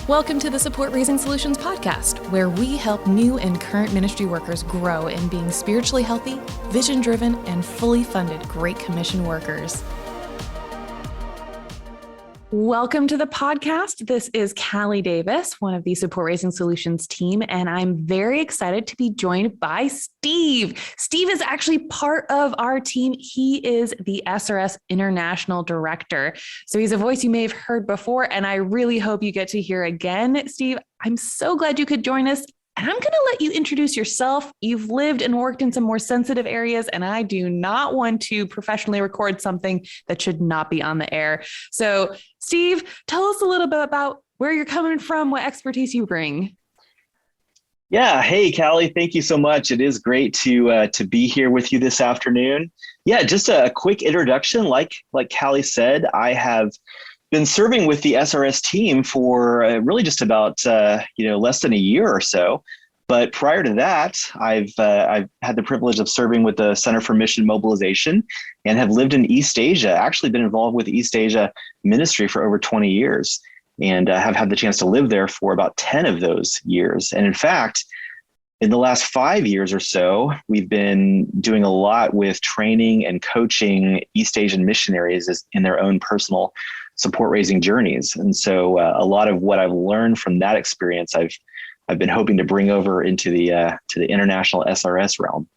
Welcome to the Support Raising Solutions podcast, where we help new and current ministry workers grow in being spiritually healthy, vision-driven, and fully funded Great Commission workers. Welcome to the podcast. This is Callie Davis, one of the Support Raising Solutions team, and I'm very excited to be joined by Steve. Steve is actually part of our team. He is the SRS International Director. So he's a voice you may have heard before, and I really hope you get to hear again. Steve, I'm so glad you could join us. And I'm going to let you introduce yourself. You've lived and worked in some more sensitive areas, and I do not want to professionally record something that should not be on the air. So, Steve, tell us a little bit about where you're coming from, what expertise you bring. Yeah. Hey, Callie, thank you so much. It is great to be here with you this afternoon. Yeah, just a quick introduction. Like Callie said, I have been serving with the SRS team for really just about less than a year or so. But prior to that, I've had the privilege of serving with the Center for Mission Mobilization and have lived in East Asia. Actually, been involved with East Asia ministry for over 20 years, and have had the chance to live there for about 10 of those years. And in fact, in the last 5 years or so, we've been doing a lot with training and coaching East Asian missionaries in their own personal support raising journeys. And so a lot of what I've learned from that experience, I've been hoping to bring over into the international SRS realm.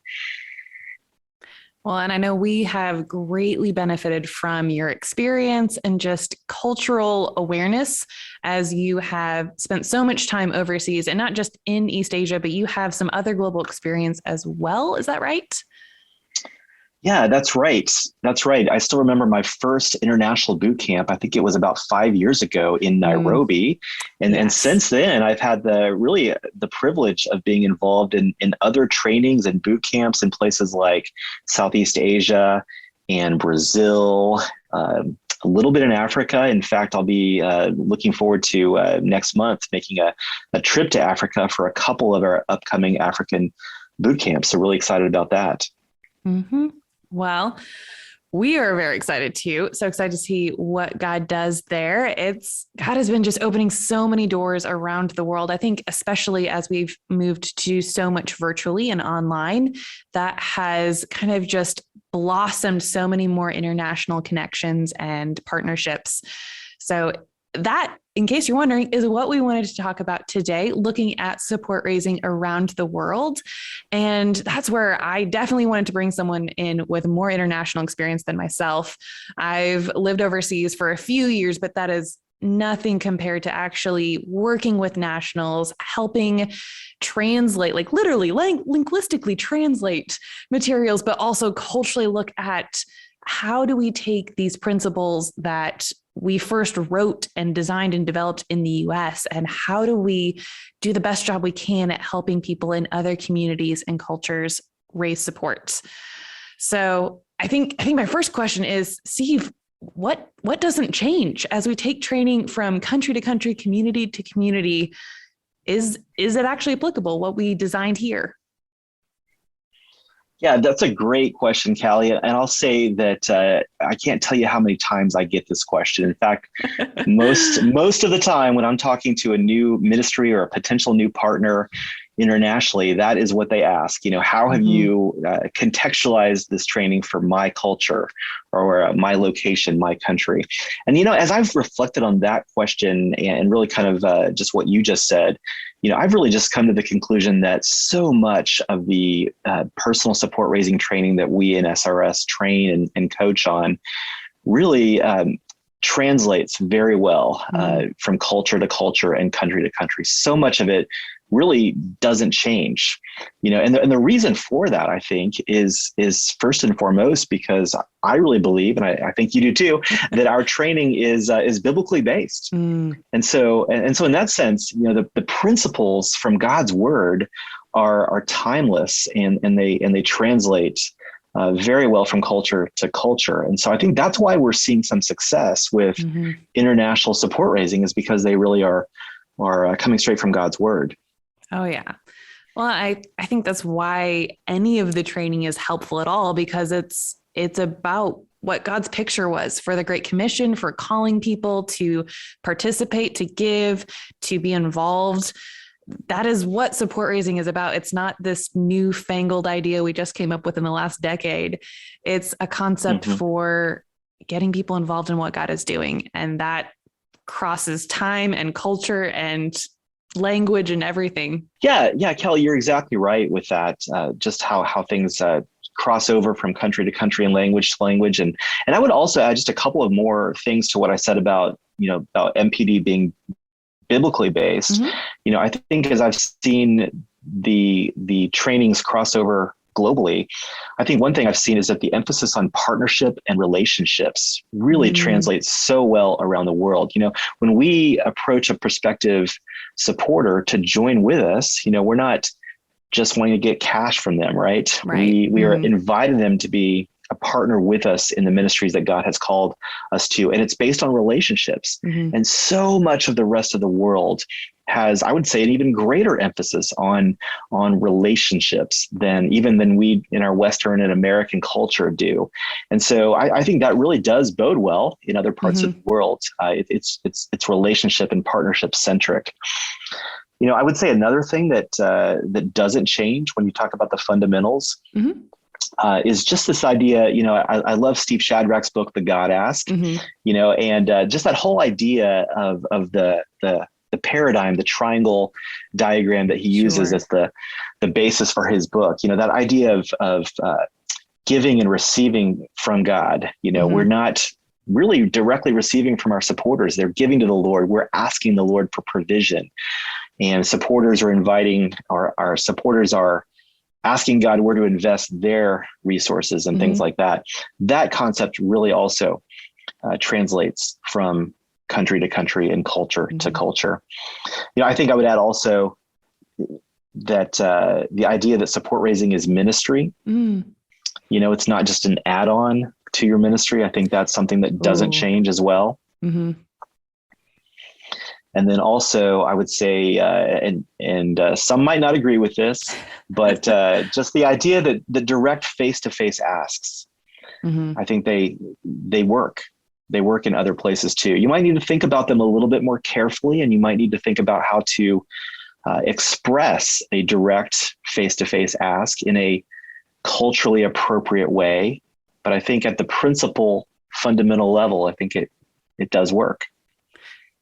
Well, and I know we have greatly benefited from your experience and just cultural awareness as you have spent so much time overseas, and not just in East Asia, but you have some other global experience as well. Is that right? Yeah, that's right. That's right. I still remember my first international boot camp. I think it was about 5 years ago in Nairobi. And since then, I've had the privilege of being involved in other trainings and boot camps in places like Southeast Asia and Brazil, a little bit in Africa. In fact, I'll be looking forward to next month making a trip to Africa for a couple of our upcoming African boot camps. So really excited about that. Mm-hmm. Well, we are very excited too. So excited to see what God does there. God has been just opening so many doors around the world. I think especially as we've moved to so much virtually and online, that has kind of just blossomed so many more international connections and partnerships. So that, in case you're wondering, is what we wanted to talk about today, looking at support raising around the world. And that's where I definitely wanted to bring someone in with more international experience than myself. I've lived overseas for a few years, but that is nothing compared to actually working with nationals, helping translate, like literally linguistically translate materials, but also culturally look at how do we take these principles that we first wrote and designed and developed in the US, and how do we do the best job we can at helping people in other communities and cultures raise support? So I think my first question is, Steve, what doesn't change as we take training from country to country, community to community? Is it actually applicable, what we designed here? Yeah, that's a great question, Callie. And I'll say that I can't tell you how many times I get this question. In fact, most of the time when I'm talking to a new ministry or a potential new partner internationally, that is what they ask. How have you contextualized this training for my culture or my location, my country? And, as I've reflected on that question and really kind of just what you just said, I've really just come to the conclusion that so much of the personal support raising training that we in SRS train and coach on really translates very well from culture to culture and country to country. So much of it really doesn't change, and the reason for that, I think, is first and foremost because I really believe, and I think you do too, that our training is biblically based. And so in that sense, the principles from God's word are timeless and they translate very well from culture to culture. And so I think that's why we're seeing some success with international support raising, is because they really are coming straight from God's word. Oh, yeah. Well, I think that's why any of the training is helpful at all, because it's about what God's picture was for the Great Commission, for calling people to participate, to give, to be involved. That is what support raising is about. It's not this newfangled idea we just came up with in the last decade. It's a concept for getting people involved in what God is doing. And that crosses time and culture and language and everything. Yeah, Kelly, you're exactly right with that. Just how things cross over from country to country and language to language. And I would also add just a couple of more things to what I said about MPD being biblically based. I think as I've seen the trainings cross over globally, I think one thing I've seen is that the emphasis on partnership and relationships really translates so well around the world. When we approach a prospective supporter to join with us, we're not just wanting to get cash from them, right? We are inviting them to be a partner with us in the ministries that God has called us to. And it's based on relationships. And so much of the rest of the world has, I would say, an even greater emphasis on relationships than we in our Western and American culture do. And so I think that really does bode well in other parts of the world. It's relationship and partnership centric. I would say another thing that doesn't change when you talk about the fundamentals is just this idea. I love Steve Shadrach's book, The God Ask. And just that whole idea of the paradigm, the triangle diagram that he uses as the basis for his book. That idea of giving and receiving from God. We're not really directly receiving from our supporters. They're giving to the Lord. We're asking the Lord for provision. And supporters are inviting, our supporters are asking God where to invest their resources and things like that. That concept really also translates from country to country and culture to culture. I think I would add also that the idea that support raising is ministry. It's not just an add-on to your ministry. I think that's something that doesn't change as well. And then also, I would say, and some might not agree with this, but just the idea that the direct face-to-face asks, I think they work. They work in other places too. You might need to think about them a little bit more carefully, and you might need to think about how to express a direct face-to-face ask in a culturally appropriate way. But I think at the principal fundamental level, I think it does work.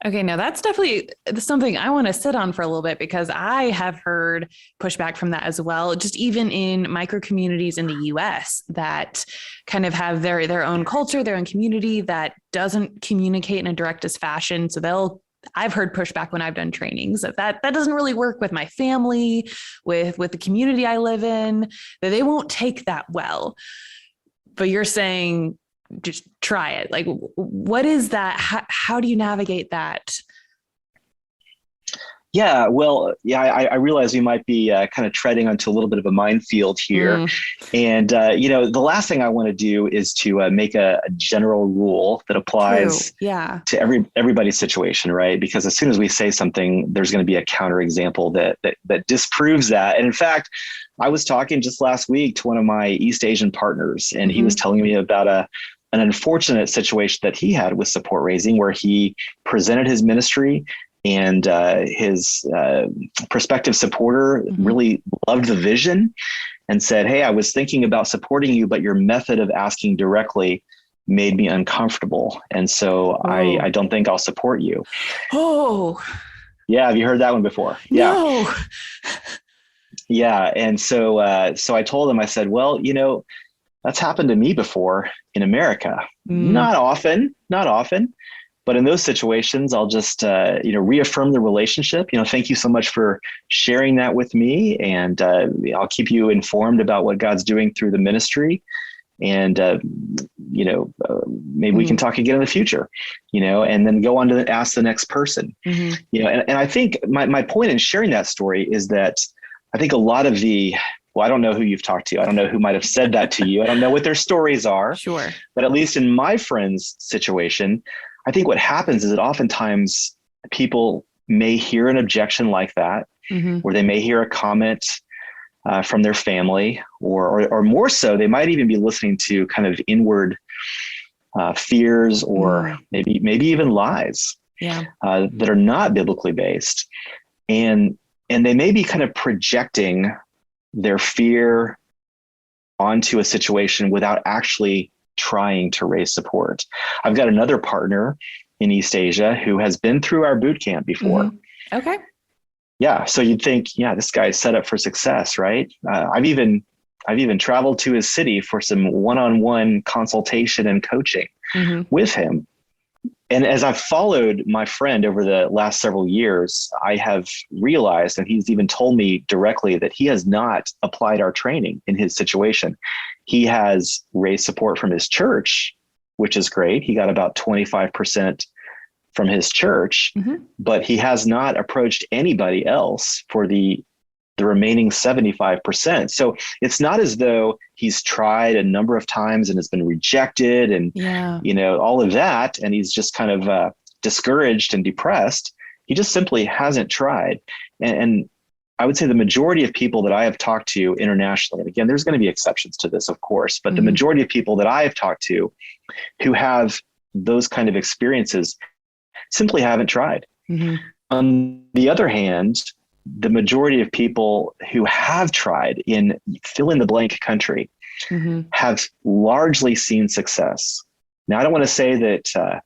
Okay, now that's definitely something I want to sit on for a little bit, because I have heard pushback from that as well. Just even in micro communities in the US that kind of have their own culture, their own community that doesn't communicate in a directest fashion. So I've heard pushback when I've done trainings that doesn't really work with my family, with the community I live in, that they won't take that well. But you're saying, just try it. Like, what is that? How do you navigate that? Yeah, well, I realize we might be kind of treading onto a little bit of a minefield here. And, the last thing I want to do is to make a general rule that applies to everybody's situation, right? Because as soon as we say something, there's going to be a counterexample that disproves that. And in fact, I was talking just last week to one of my East Asian partners, and he was telling me about an unfortunate situation that he had with support raising, where he presented his ministry and his prospective supporter really loved the vision and said, "Hey, I was thinking about supporting you, but your method of asking directly made me uncomfortable. And so I don't think I'll support you." Oh, yeah. Have you heard that one before? No. Yeah. And so I told him, I said, well, that's happened to me before in America. Not often, but in those situations, I'll just, reaffirm the relationship. Thank you so much for sharing that with me. And I'll keep you informed about what God's doing through the ministry. And, maybe we can talk again in the future, and then go on to ask the next person, and I think my point in sharing that story is that I think a lot of I don't know who you've talked to. I don't know who might've said that to you. I don't know what their stories are. Sure. But at least in my friend's situation, I think what happens is that oftentimes people may hear an objection like that, or they may hear a comment from their family, or more so, they might even be listening to kind of inward fears or maybe even lies that are not biblically based. And they may be kind of projecting their fear onto a situation without actually trying to raise support. I've got another partner in East Asia who has been through our boot camp before. Okay. Yeah. So you'd think, this guy is set up for success, right? I've even traveled to his city for some one-on-one consultation and coaching with him. And as I've followed my friend over the last several years, I have realized, and he's even told me directly, that he has not applied our training in his situation. He has raised support from his church, which is great. He got about 25% from his church, but he has not approached anybody else for the remaining 75%. So it's not as though he's tried a number of times and has been rejected and, all of that. And he's just kind of discouraged and depressed. He just simply hasn't tried. And I would say the majority of people that I have talked to internationally, and again, there's going to be exceptions to this, of course, but the majority of people that I have talked to who have those kind of experiences simply haven't tried. On the other hand, the majority of people who have tried in fill in the blank country have largely seen success. Now, I don't want to say that,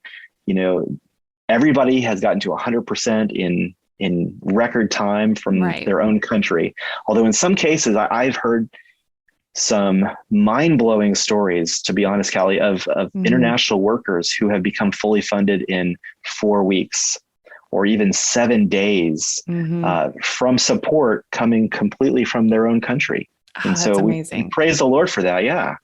everybody has gotten to 100% in record time from their own country. Although in some cases, I've heard some mind-blowing stories, to be honest, Callie, of international workers who have become fully funded in 4 weeks or even 7 days from support coming completely from their own country. And so we praise the Lord for that. Yeah.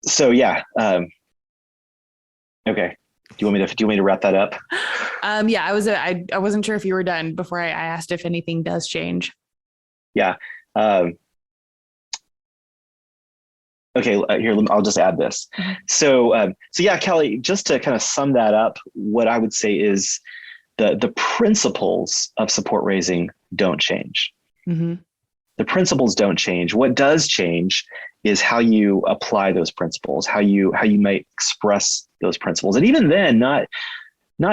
So okay. Do you want me to wrap that up? I wasn't sure if you were done before I asked if anything does change. Yeah. Okay, here, I'll just add this. So Kelly, just to kind of sum that up, what I would say is the principles of support raising don't change. The principles don't change. What does change is how you apply those principles, how you might express those principles. And even then, not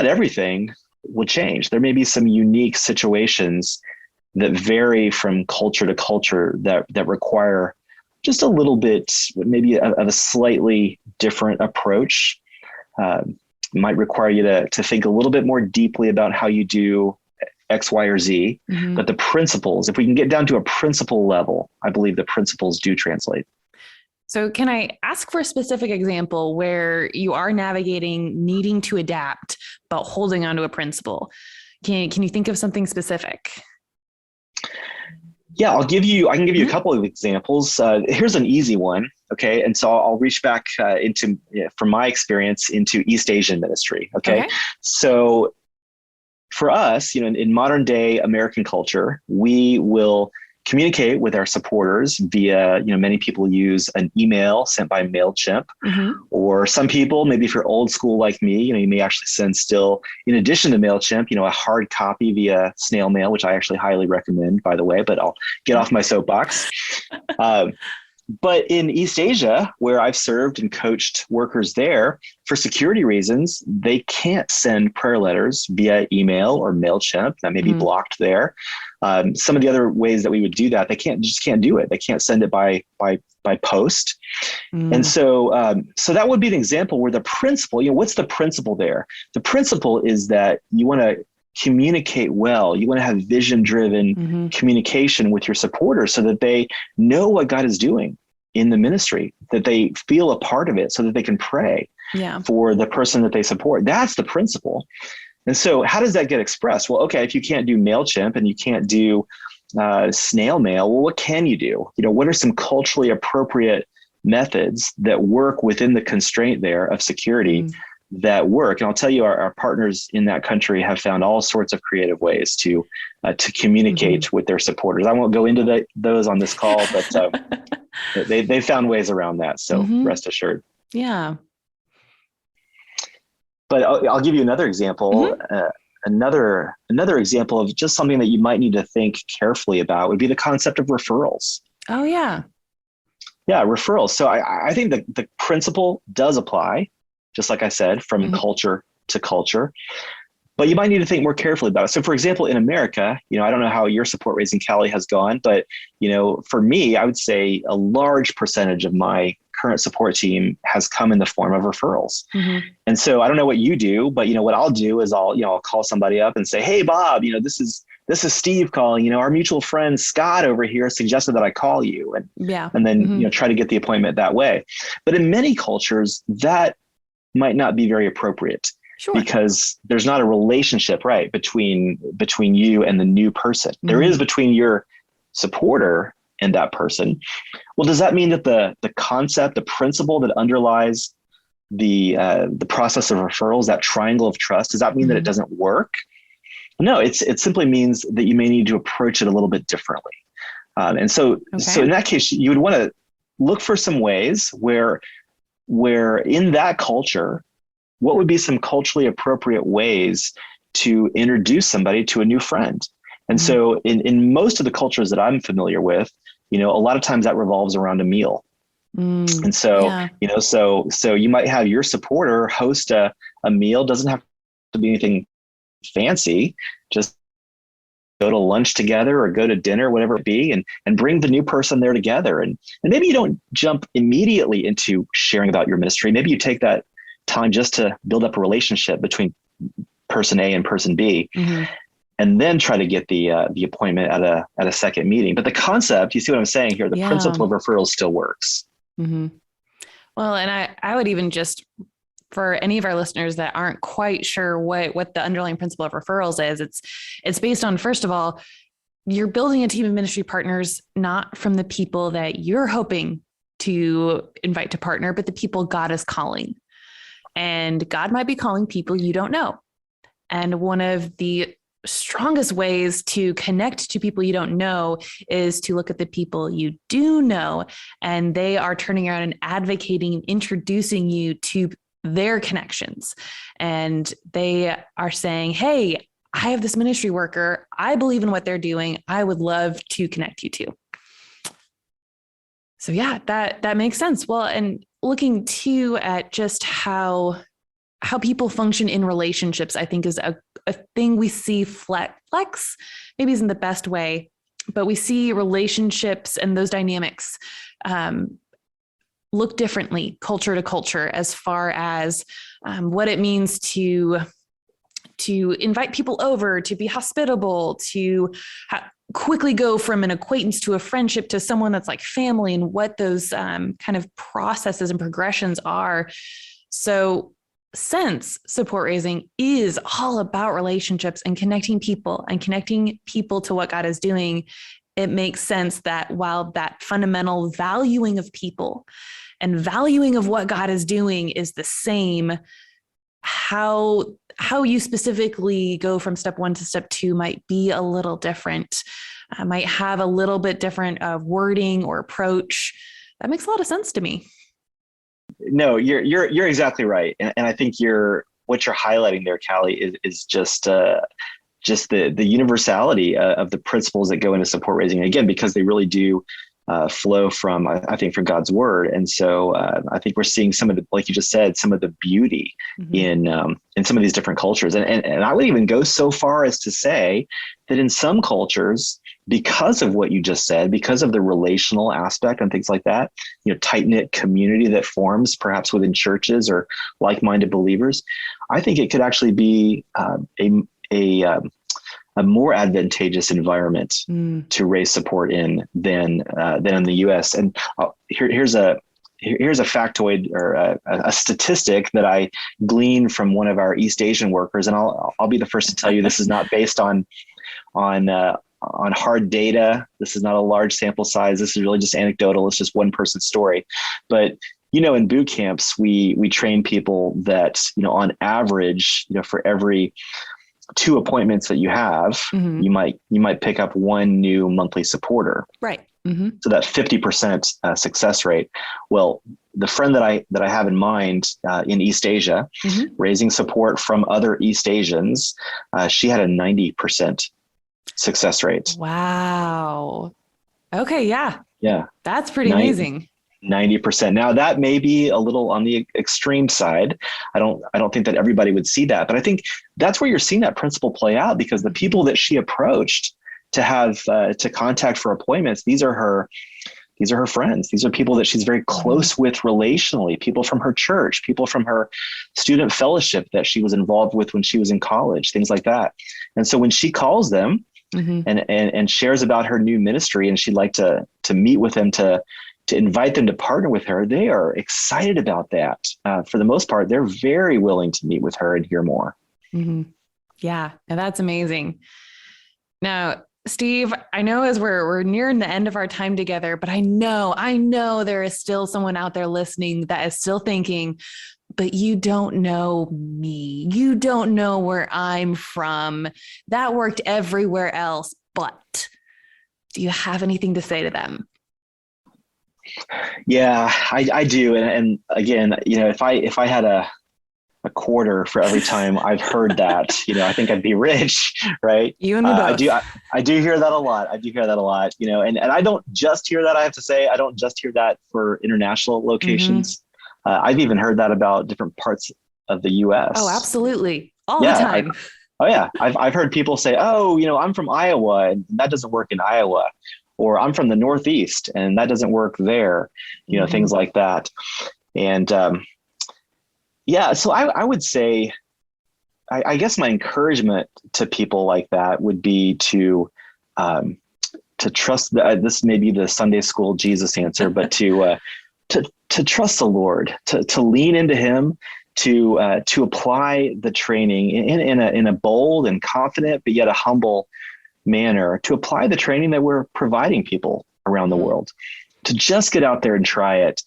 everything will change. There may be some unique situations that vary from culture to culture that require just a little bit, maybe of a slightly different approach. Might require you to think a little bit more deeply about how you do X, Y, or Z. But the principles, if we can get down to a principle level, I believe the principles do translate. So can I ask for a specific example where you are navigating needing to adapt, but holding on to a principle? Can you think of something specific? Yeah, I can give you a couple of examples. Here's an easy one. Okay. And so I'll reach back from my experience into East Asian ministry. Okay. So for us, in modern day American culture, we will communicate with our supporters via, many people use an email sent by MailChimp, or some people, maybe if you're old school like me, you may actually send still, in addition to MailChimp, a hard copy via snail mail, which I actually highly recommend, by the way, but I'll get off my soapbox. But in East Asia, where I've served and coached workers there, for security reasons, they can't send prayer letters via email or MailChimp. That may be blocked there. Some of the other ways that we would do that, they just can't do it. They can't send it by post. And so that would be an example where the principle, what's the principle there? The principle is that you want to communicate well. You want to have vision-driven communication with your supporters so that they know what God is doing in the ministry, that they feel a part of it so that they can pray for the person that they support. That's the principle. And so how does that get expressed? Well, okay, if you can't do MailChimp and you can't do snail mail, well, what can you do? What are some culturally appropriate methods that work within the constraint there of security that work? And I'll tell you, our partners in that country have found all sorts of creative ways to communicate with their supporters. I won't go into those on this call, but they found ways around that. So rest assured. Yeah. But I'll give you another example. Another example of just something that you might need to think carefully about would be the concept of referrals. Oh, yeah. Yeah, referrals. So I think the principle does apply, just like I said, from Mhm. culture to culture. But you might need to think more carefully about it. So, for example, in America, I don't know how your support raising, Callie, has gone, but for me, I would say a large percentage of my current support team has come in the form of referrals. Mhm. And so I don't know what you do, but what I'll do is I'll call somebody up and say, "Hey, Bob, this is Steve calling. Our mutual friend Scott over here suggested that I call you," and Yeah. and then Mhm. try to get the appointment that way. But in many cultures, that might not be very appropriate Sure. because there's not a relationship, right, between you and the new person. There is Mhm. between your supporter and that person. Well, does that mean that the concept, the principle that underlies the process of referrals, that triangle of trust, does that mean that it Mhm. doesn't work? No, it simply means that you may need to approach it a little bit differently. And so in Okay. that case, you would want to look for some ways where in that culture, what would be some culturally appropriate ways to introduce somebody to a new friend? And Mhm. so in most of the cultures that I'm familiar with, a lot of times that revolves around a meal. And so, Yeah. so you might have your supporter host a meal, doesn't have to be anything fancy, just go to lunch together or go to dinner, whatever it be, and bring the new person there together. And maybe you don't jump immediately into sharing about your ministry. Maybe you take that time just to build up a relationship between person A and person B, Mhm. and then try to get the appointment at a second meeting. But the concept, you see what I'm saying here, the Yeah. principle of referrals still works. Mhm. Well, and I would even just, for any of our listeners that aren't quite sure what the underlying principle of referrals is, it's based on, first of all, you're building a team of ministry partners not from the people that you're hoping to invite to partner, but the people God is calling. And God might be calling people you don't know. And one of the strongest ways to connect to people you don't know is to look at the people you do know, and they are turning around and advocating, introducing you to their connections. And they are saying, "Hey, I have this ministry worker. I believe in what they're doing. I would love to connect you to." So yeah, that makes sense. Well, and looking too at just how people function in relationships, I think is a thing we see flex, maybe isn't the best way, but we see relationships and those dynamics um, look differently culture to culture as far as what it means to invite people over, to be hospitable, to quickly go from an acquaintance to a friendship to someone that's like family, and what those kind of processes and progressions are. So, since support raising is all about relationships and connecting people to what God is doing, it makes sense that while that fundamental valuing of people and valuing of what God is doing is the same, how you specifically go from step one to step two might be a little different, might have a little bit different wording or approach. That makes a lot of sense to me. No, you're exactly right, and I think what you're highlighting there, Callie, is just the universality of the principles that go into support raising. Again, because they really do flow from, I think, from God's word. And so I think we're seeing some of the, like you just said, some of the beauty Mm-hmm. in some of these different cultures. And I would even go so far as to say that in some cultures, because of what you just said, because of the relational aspect and things like that, tight knit community that forms perhaps within churches or like minded believers, I think it could actually be a a more advantageous environment Mm. to raise support in than in the U.S. And here's a factoid or a statistic that I gleaned from one of our East Asian workers, and I'll be the first to tell you this is not based on hard data. This is not a large sample size. This is really just anecdotal. It's just one person's story, but in boot camps, we train people that, on average, for every 2 appointments that you have, Mm-hmm. you might pick up 1 new monthly supporter. Right. Mm-hmm. So that 50% success rate. Well, the friend that I have in mind in East Asia, Mm-hmm. raising support from other East Asians, she had a 90% success rate. Wow. Okay. Yeah. Yeah, That's pretty nine, amazing. 90%. Now that may be a little on the extreme side. I don't think that everybody would see that, but I think that's where you're seeing that principle play out, because the people that she approached to have to contact for appointments, these are her friends. These are people that she's very close with relationally, people from her church, people from her student fellowship that she was involved with when she was in college, things like that. And so when she calls them and shares about her new ministry, and she'd like to meet with them, to invite them to partner with her, they are excited about that. For the most part, they're very willing to meet with her and hear more. Yeah, and that's amazing. Now, Steve, I know as we're nearing the end of our time together, but I know there is still someone out there listening that is still thinking, but you don't know me. You don't know where I'm from. That worked everywhere else. But do you have anything to say to them? Yeah, I do. And again, if I had a quarter for every time I've heard that, I think I'd be rich, right? You and me both. I do hear that a lot. And I don't just hear that. I have to say, I don't just hear that for international locations. I've even heard that about different parts of the U.S. Oh, absolutely. All the time. I've heard people say, oh, I'm from Iowa and that doesn't work in Iowa, or I'm from the Northeast and that doesn't work there, things like that. And, so I would say, I guess my encouragement to people like that would be to trust this may be the Sunday school Jesus answer, but to trust the Lord, to lean into him, to apply the training in a bold and confident, but yet a humble manner, to apply the training that we're providing people around the world, to just get out there and try it,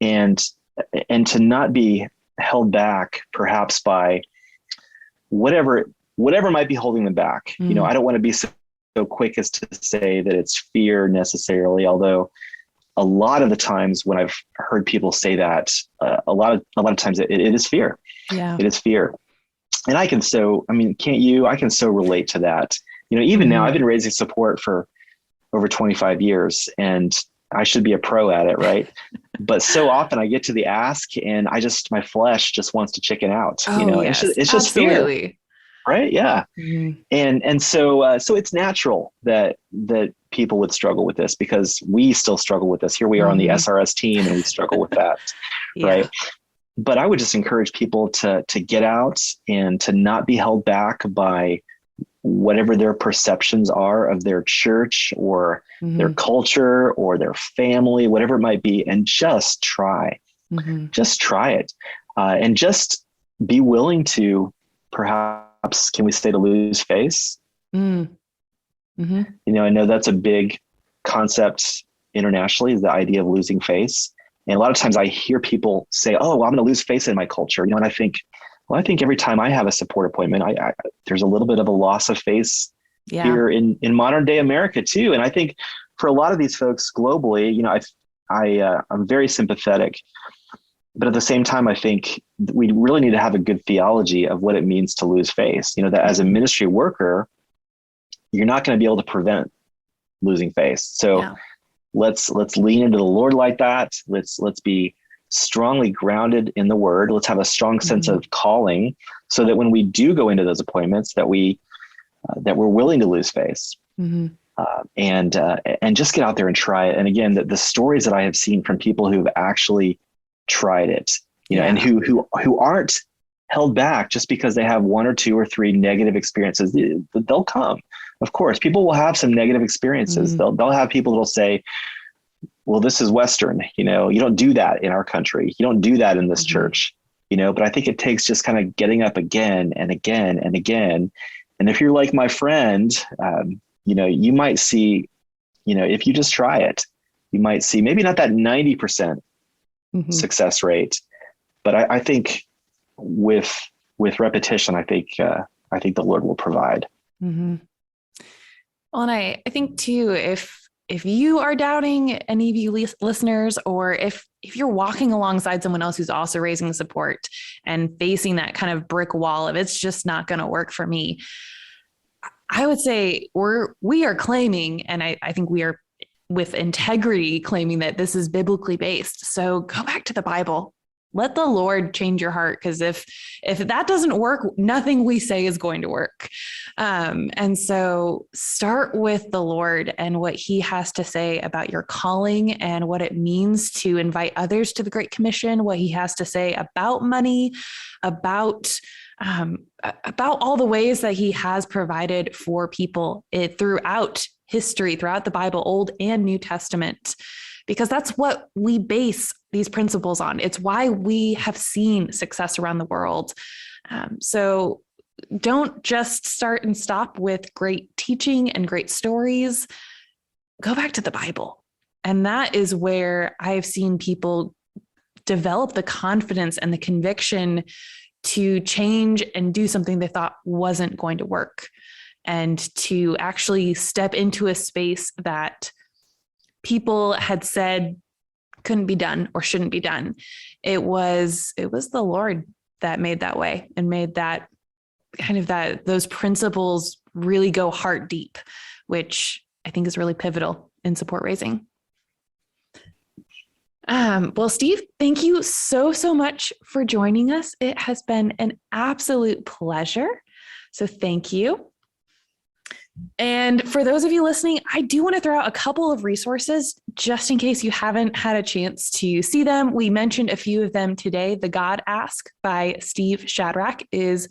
and to not be held back perhaps by whatever might be holding them back. I don't want to be so quick as to say that it's fear necessarily, although a lot of the times when I've heard people say that, a lot of times it is fear. Yeah, it is fear. And I can so relate to that. Even now I've been raising support for over 25 years and I should be a pro at it, right? But so often I get to the ask and my flesh just wants to chicken out. Yes, it's just absolutely. Fear, right? Yeah. And so it's natural that people would struggle with this, because we still struggle with this. Here we are on the SRS team and we struggle with that, right? But I would just encourage people to get out and to not be held back by whatever their perceptions are of their church or their culture or their family, whatever it might be, and just try. Just try it. And just be willing to, perhaps, can we say, to lose face? I know that's a big concept internationally, is the idea of losing face. And a lot of times I hear people say, oh, well, I'm going to lose face in my culture. And I think every time I have a support appointment, there's a little bit of a loss of face here in modern day America too. And I think for a lot of these folks globally, I'm very sympathetic, but at the same time, I think we really need to have a good theology of what it means to lose face. That as a ministry worker, you're not going to be able to prevent losing face. So let's lean into the Lord like that. Let's be strongly grounded in the word. Let's have a strong sense of calling, so that when we do go into those appointments, that we're willing to lose face, and just get out there and try it. And again, the stories that I have seen from people who've actually tried it, and who aren't held back just because they have one or two or three negative experiences, they'll come. Of course, people will have some negative experiences. They'll have people that'll say, well, this is Western, you don't do that in our country. You don't do that in this church, but I think it takes just kind of getting up again and again and again. And if you're like my friend, you might see, if you just try it, you might see maybe not that 90% success rate, but I think with repetition, I think the Lord will provide. Well, and I think too, if you are doubting, any of you listeners, or if you're walking alongside someone else who's also raising support and facing that kind of brick wall of it's just not going to work for me, I would say we are claiming, and I think we are with integrity, claiming that this is biblically based. So go back to the Bible. Let the Lord change your heart, because if that doesn't work, nothing we say is going to work. And so start with the Lord and what he has to say about your calling and what it means to invite others to the Great Commission, what he has to say about money, about all the ways that he has provided for people throughout history, throughout the Bible, Old and New Testament, because that's what we base these principles on. It's why we have seen success around the world. So don't just start and stop with great teaching and great stories. Go back to the Bible. And that is where I've seen people develop the confidence and the conviction to change and do something they thought wasn't going to work, and to actually step into a space that people had said couldn't be done or shouldn't be done. It was the Lord that made that way and made that those principles really go heart deep, which I think is really pivotal in support raising. Well, Steve, thank you so much for joining us. It has been an absolute pleasure. So thank you. And for those of you listening, I do want to throw out a couple of resources just in case you haven't had a chance to see them. We mentioned a few of them today. The God Ask by Steve Shadrach is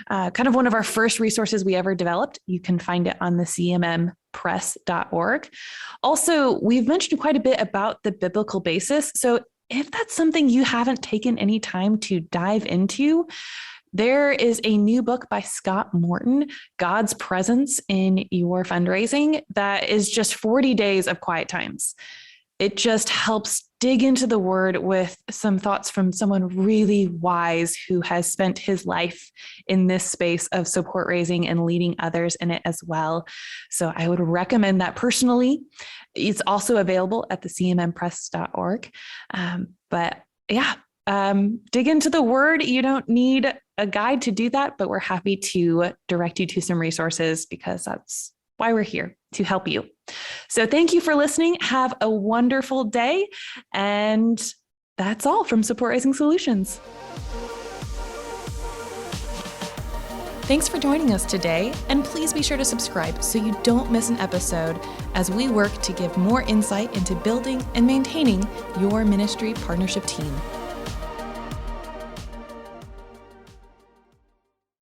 kind of one of our first resources we ever developed. You can find it on the cmmpress.org. Also, we've mentioned quite a bit about the biblical basis. So if that's something you haven't taken any time to dive into, there is a new book by Scott Morton, God's Presence in Your Fundraising, that is just 40 days of quiet times. It just helps dig into the word with some thoughts from someone really wise who has spent his life in this space of support raising and leading others in it as well. So I would recommend that personally. It's also available at the cmmpress.org. But yeah, dig into the word. You don't need a guide to do that, but we're happy to direct you to some resources, because that's why we're here, to help you. So thank you for listening. Have a wonderful day. And that's all from Support Raising Solutions. Thanks for joining us today, and please be sure to subscribe so you don't miss an episode as we work to give more insight into building and maintaining your ministry partnership team.